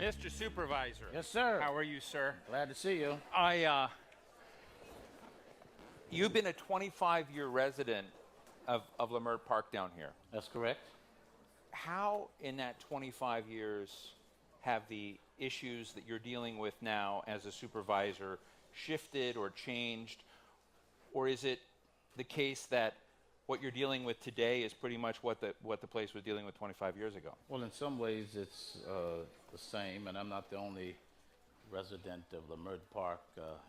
Mr. Supervisor. Yes, sir. How are you, sir? Glad to see you. You've been a 25-year resident of Leimert Park down here. That's correct. How, in that 25 years, have the issues that you're dealing with now as a supervisor shifted or changed? Or is it the case that what you're dealing with today is pretty much what the place was dealing with 25 years ago? Well, in some ways, it's the same, and I'm not the only resident of Leimert Park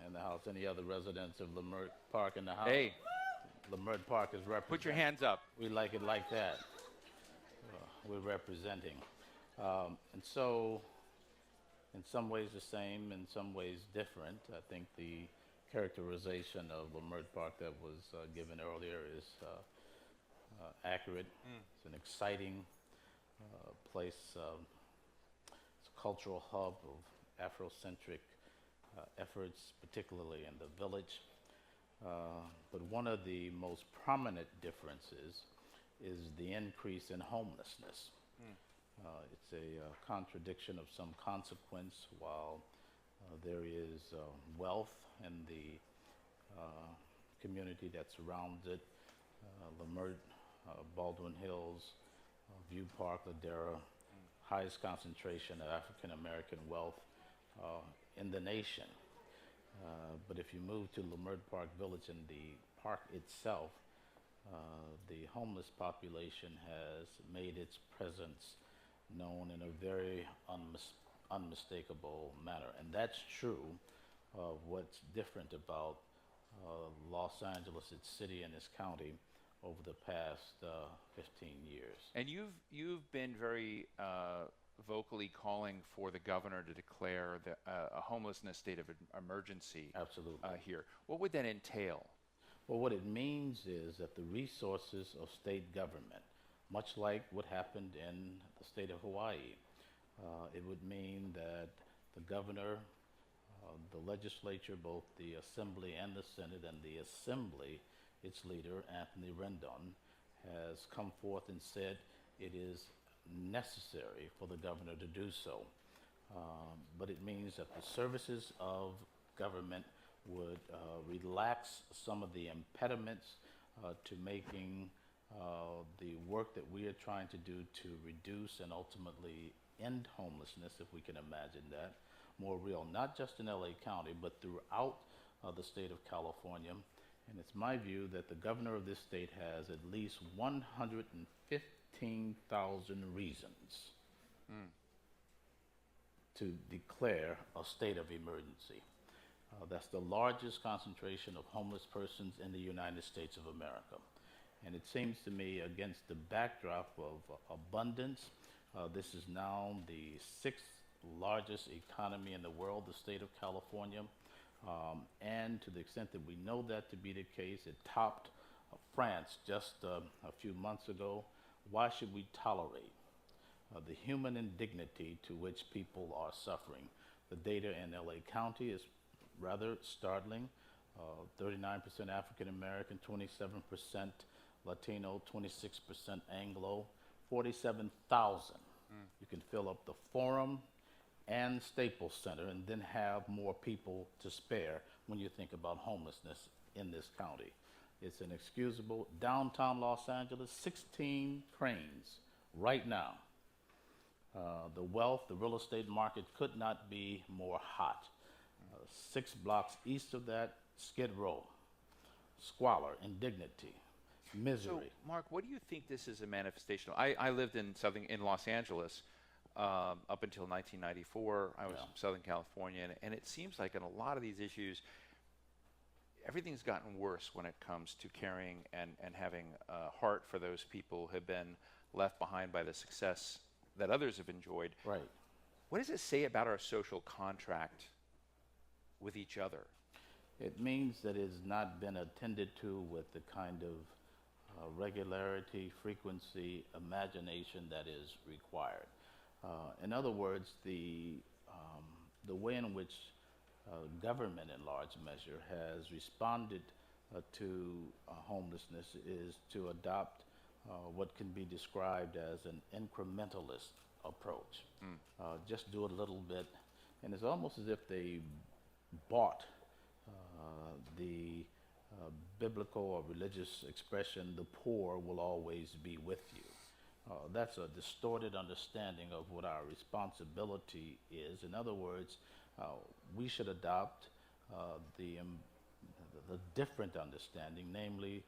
in the house. Any other residents of Leimert Park in the house? Hey. Leimert Park is represented. Put your hands up. We like it like that. We're representing. And so, in some ways the same, in some ways different. I think the characterization of Leimert Park that was given earlier is accurate. It's an exciting place. It's a cultural hub of Afrocentric efforts, particularly in the village. But one of the most prominent differences is the increase in homelessness. It's a contradiction of some consequence. While there is wealth in the community that surrounds it, Leimert, Baldwin Hills, View Park, Ladera, highest concentration of African American wealth in the nation. But if you move to Leimert Park Village in the park itself, the homeless population has made its presence known in a very unmistakable manner. And that's true of what's different about Los Angeles, its city and its county, over the past 15 years. And you've been very vocally calling for the governor to declare a homelessness state of emergency. Absolutely. Here. What would that entail? Well, what it means is that the resources of state government, much like what happened in the state of Hawaii, it would mean that the governor, the legislature, both the Assembly and the Senate, and the Assembly, its leader, Anthony Rendon, has come forth and said it is necessary for the governor to do so. But it means that the services of government would relax some of the impediments to making the work that we are trying to do to reduce and ultimately end homelessness, if we can imagine that, more real, not just in LA County, but throughout the state of California. And it's my view that the governor of this state has at least 115,000 reasons to declare a state of emergency. That's the largest concentration of homeless persons in the United States of America. And it seems to me, against the backdrop of abundance, this is now the 6th largest economy in the world, the state of California. And to the extent that we know that to be the case, it topped France just a few months ago. Why should we tolerate the human indignity to which people are suffering? The data in LA County is rather startling. 39% African American, 27% Latino, 26% Anglo, 47,000. You can fill up the Forum and Staples Center and then have more people to spare when you think about homelessness in this county. It's inexcusable. Downtown Los Angeles, 16 cranes right now. The wealth, the real estate market could not be more hot. 6 blocks east of that, Skid Row, squalor, indignity, misery. So, Mark, what do you think this is a manifestation of? I lived in Los Angeles up until 1994. I was from Southern California, and it seems like in a lot of these issues, everything's gotten worse when it comes to caring and having a heart for those people who have been left behind by the success that others have enjoyed. Right. What does it say about our social contract with each other? It means that it has not been attended to with the kind of regularity, frequency, imagination that is required. In other words, the way in which government in large measure has responded to homelessness is to adopt what can be described as an incrementalist approach. Just do it a little bit, and it's almost as if they bought the biblical or religious expression, the poor will always be with you. That's a distorted understanding of what our responsibility is. In other words, we should adopt the different understanding, namely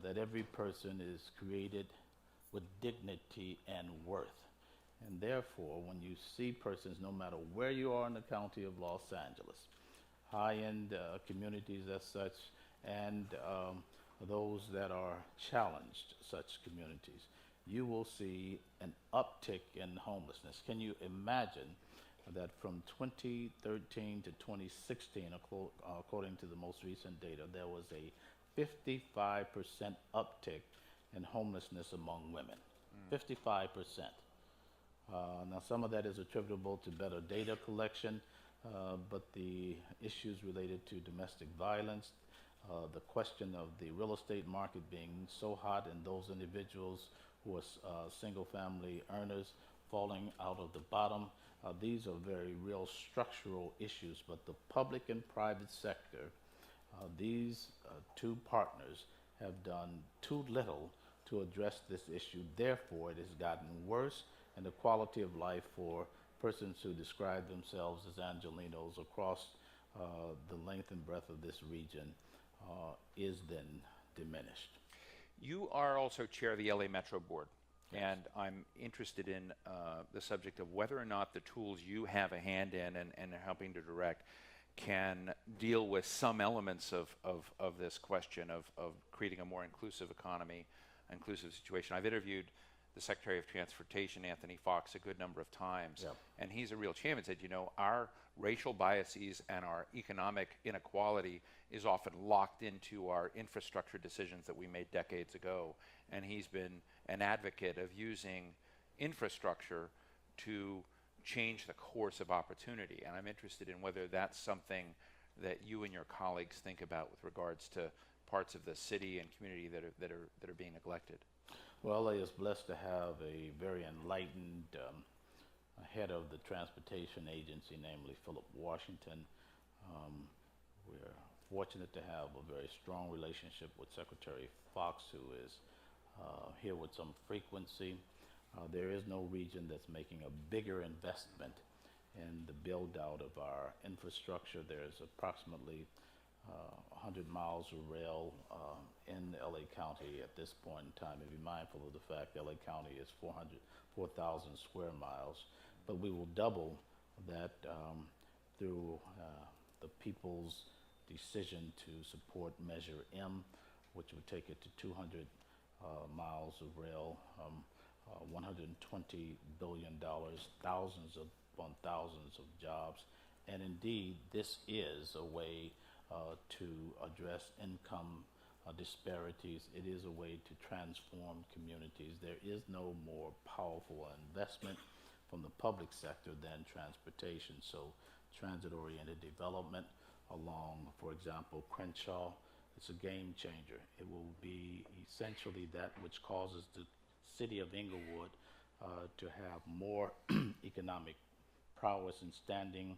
that every person is created with dignity and worth. And therefore, when you see persons, no matter where you are in the county of Los Angeles, high-end communities as such, and those that are challenged such communities, you will see an uptick in homelessness. Can you imagine that from 2013 to 2016, according to the most recent data, there was a 55% uptick in homelessness among women? 55%. Now, some of that is attributable to better data collection, but the issues related to domestic violence, the question of the real estate market being so hot and those individuals who are single-family earners falling out of the bottom, these are very real structural issues. But the public and private sector, these two partners have done too little to address this issue. Therefore, it has gotten worse, and the quality of life for persons who describe themselves as Angelenos across the length and breadth of this region is then diminished. You are also chair of the LA Metro Board, Yes. and I'm interested in the subject of whether or not the tools you have a hand in and are helping to direct can deal with some elements of this question of creating a more inclusive economy, inclusive situation. I've interviewed the Secretary of Transportation, Anthony Fox, a good number of times, Yep. and he's a real champion. Said, you know, our racial biases and our economic inequality is often locked into our infrastructure decisions that we made decades ago, and he's been an advocate of using infrastructure to change the course of opportunity. And I'm interested in whether that's something that you and your colleagues think about with regards to parts of the city and community that are being neglected. Well, LA is blessed to have a very enlightened head of the transportation agency, namely Philip Washington. We're fortunate to have a very strong relationship with Secretary Fox, who is here with some frequency. There is no region that's making a bigger investment in the build out of our infrastructure. There's approximately 100 miles of rail in LA County at this point in time. And be mindful of the fact LA County is 4,000 square miles, but we will double that through the people's decision to support Measure M, which would take it to 200 miles of rail, $120 billion, thousands upon thousands of jobs. And indeed, this is a way to address income disparities. It is a way to transform communities. There is no more powerful investment from the public sector than transportation. So transit-oriented development along, for example, Crenshaw, it's a game changer. It will be essentially that which causes the city of Inglewood to have more economic prowess and standing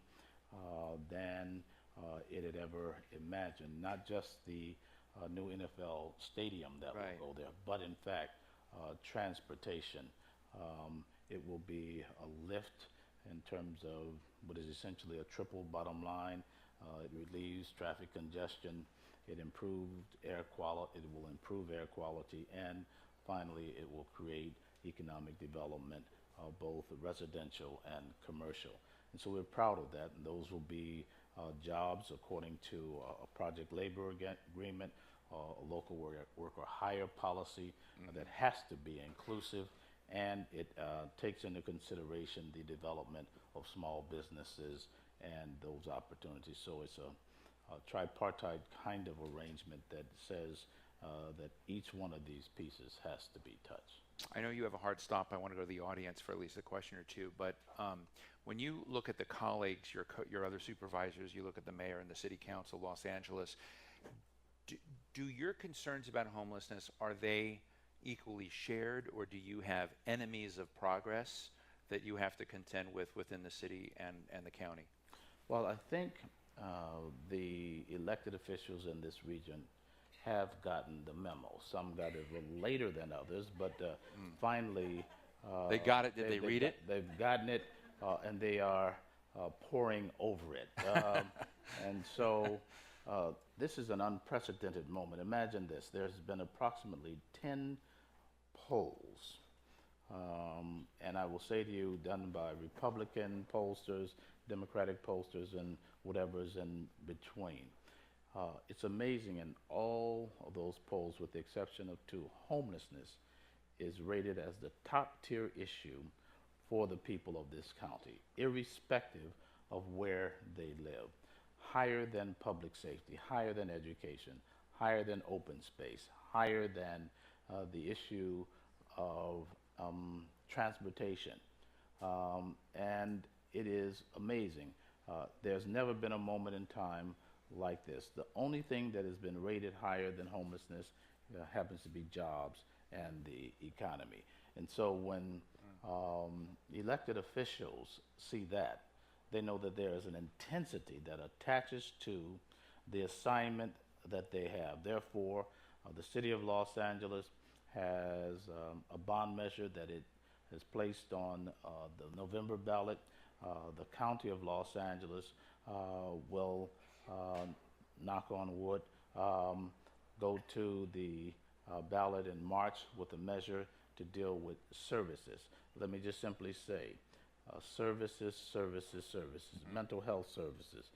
than it had ever imagined. Not just the new NFL stadium that Right. will go there, but in fact, transportation. It will be a lift in terms of what is essentially a triple bottom line. It relieves traffic congestion. It improved air quality. It will improve air quality, and finally, it will create economic development, both residential and commercial. And so we're proud of that. And those will be jobs according to a project labor agreement, a local worker hire policy that has to be inclusive, and it takes into consideration the development of small businesses and those opportunities. So it's a tripartite kind of arrangement that says that each one of these pieces has to be touched. I know you have a hard stop. I want to go to the audience for at least a question or two. But when you look at the colleagues, your other supervisors, you look at the mayor and the city council of Los Angeles, do your concerns about homelessness, are they equally shared, or do you have enemies of progress that you have to contend with within the city and the county? Well, I think the elected officials in this region have gotten the memo. Some got it a little later than others, but finally... They got it. Did they read it? They've gotten it, and they are poring over it. And so this is an unprecedented moment. Imagine this. There's been approximately 10 polls, and I will say to you, done by Republican pollsters, Democratic pollsters, and whatever's in between. It's amazing, in all of those polls, with the exception of two, homelessness is rated as the top tier issue for the people of this county, irrespective of where they live. Higher than public safety, higher than education, higher than open space, higher than the issue of transportation. And it is amazing. There's never been a moment in time like this. The only thing that has been rated higher than homelessness happens to be jobs and the economy. And so when elected officials see that, they know that there is an intensity that attaches to the assignment that they have. Therefore, the city of Los Angeles has a bond measure that it has placed on the November ballot. The county of Los Angeles will, knock on wood, go to the ballot in March with a measure to deal with services. Let me just simply say, services, mental health services,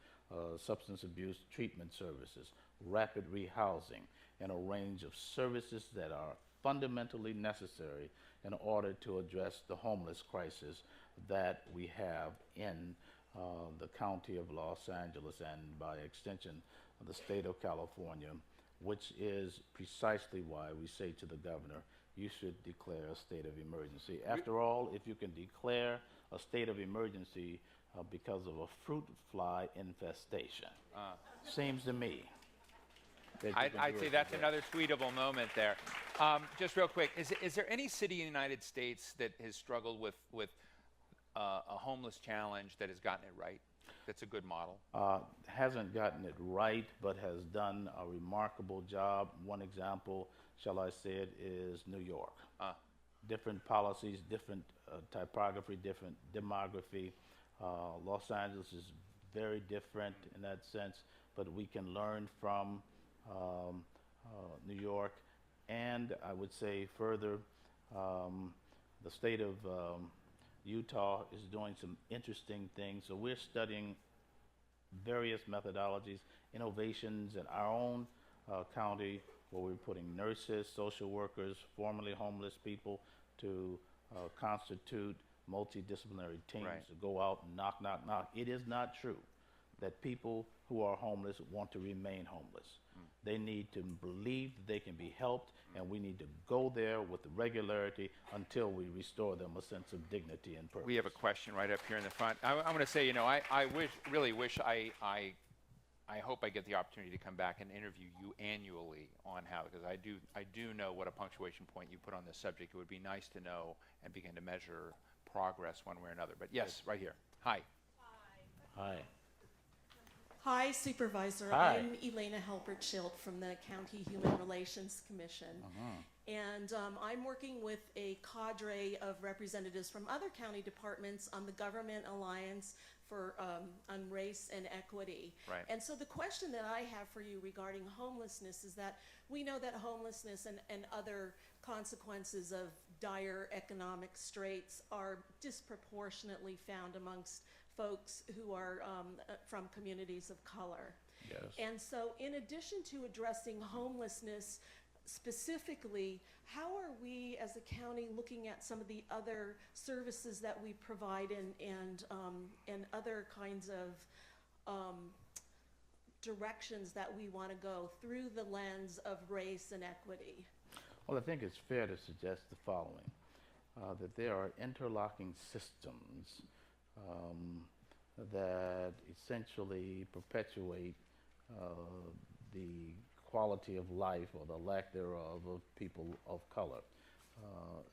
substance abuse treatment services, rapid rehousing, and a range of services that are fundamentally necessary in order to address the homeless crisis that we have in the county of Los Angeles and by extension the state of California, which is precisely why we say to the governor, you should declare a state of emergency. After all, if you can declare a state of emergency because of a fruit fly infestation, seems to me that I'd say that's another tweetable moment there. Just real quick, is there any city in the United States that has struggled with a homeless challenge that has gotten it right? That's a good model. Hasn't gotten it right, but has done a remarkable job. One example, shall I say it, is New York. Different policies, different typography, different demography. Los Angeles is very different in that sense, but we can learn from New York. And I would say further, the state of Utah is doing some interesting things. So we're studying various methodologies, innovations in our own county, where we're putting nurses, social workers, formerly homeless people to constitute multidisciplinary teams to go out and knock, knock, knock. It is not true that people who are homeless want to remain homeless. They need to believe that they can be helped, and we need to go there with regularity until we restore them a sense of dignity and purpose. We have a question right up here in the front. I'm going to say, you know, I really wish I hope I get the opportunity to come back and interview you annually on how, because I do know what a punctuation point you put on this subject. It would be nice to know and begin to measure progress one way or another. But yes, right here. Hi. Hi. Hi, Supervisor. Hi. I'm Elena Halpert-Schild from the County Human Relations Commission. And I'm working with a cadre of representatives from other county departments on the Government Alliance for on Race and Equity. Right. And so the question that I have for you regarding homelessness is that we know that homelessness and other consequences of dire economic straits are disproportionately found amongst folks who are from communities of color. Yes. And so in addition to addressing homelessness specifically, how are we as a county looking at some of the other services that we provide and other kinds of directions that we want to go through the lens of race and equity? Well, I think it's fair to suggest the following, that there are interlocking systems that essentially perpetuate the quality of life or the lack thereof of people of color.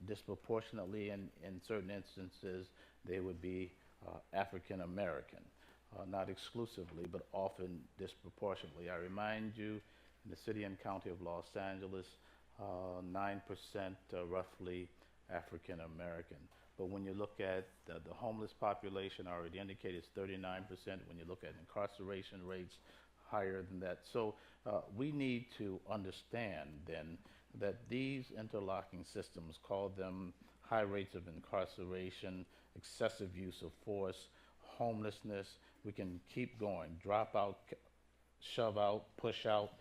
disproportionately, in certain instances, they would be African American. Not exclusively, but often disproportionately. I remind you, in the city and county of Los Angeles, 9% roughly African American. But when you look at the homeless population, I already indicated it's 39%. When you look at incarceration rates, higher than that. So we need to understand then that these interlocking systems, call them high rates of incarceration, excessive use of force, homelessness, we can keep going, drop out, shove out, push out,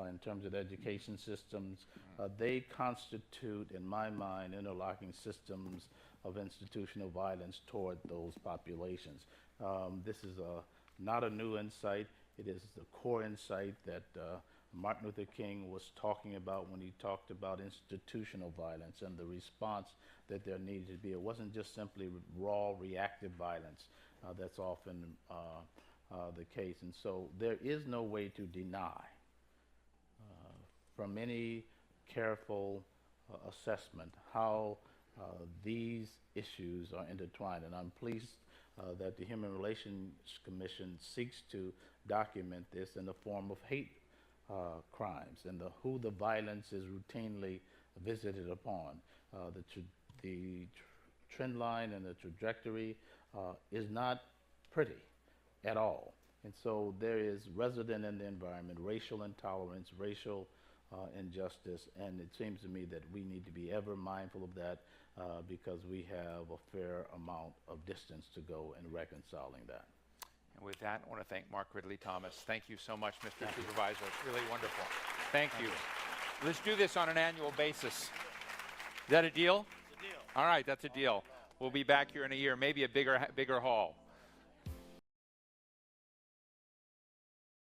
in terms of the education systems. They constitute, in my mind, interlocking systems of institutional violence toward those populations. This is not a new insight. It is the core insight that Martin Luther King was talking about when he talked about institutional violence and the response that there needed to be. It wasn't just simply raw reactive violence. That's often the case. And so there is no way to deny from any careful assessment how these issues are intertwined. And I'm pleased that the Human Relations Commission seeks to document this in the form of hate crimes and who the violence is routinely visited upon. The trend line and the trajectory is not pretty at all. And so there is resident in the environment, racial intolerance, racial injustice, and it seems to me that we need to be ever mindful of that because we have a fair amount of distance to go in reconciling that. And with that, I want to thank Mark Ridley-Thomas. Thank you so much, Mr. Supervisor. It's really wonderful. Thank you. Let's do this on an annual basis. Is that a deal? It's a deal. All right, that's a deal. We'll be back here in a year, maybe a bigger hall.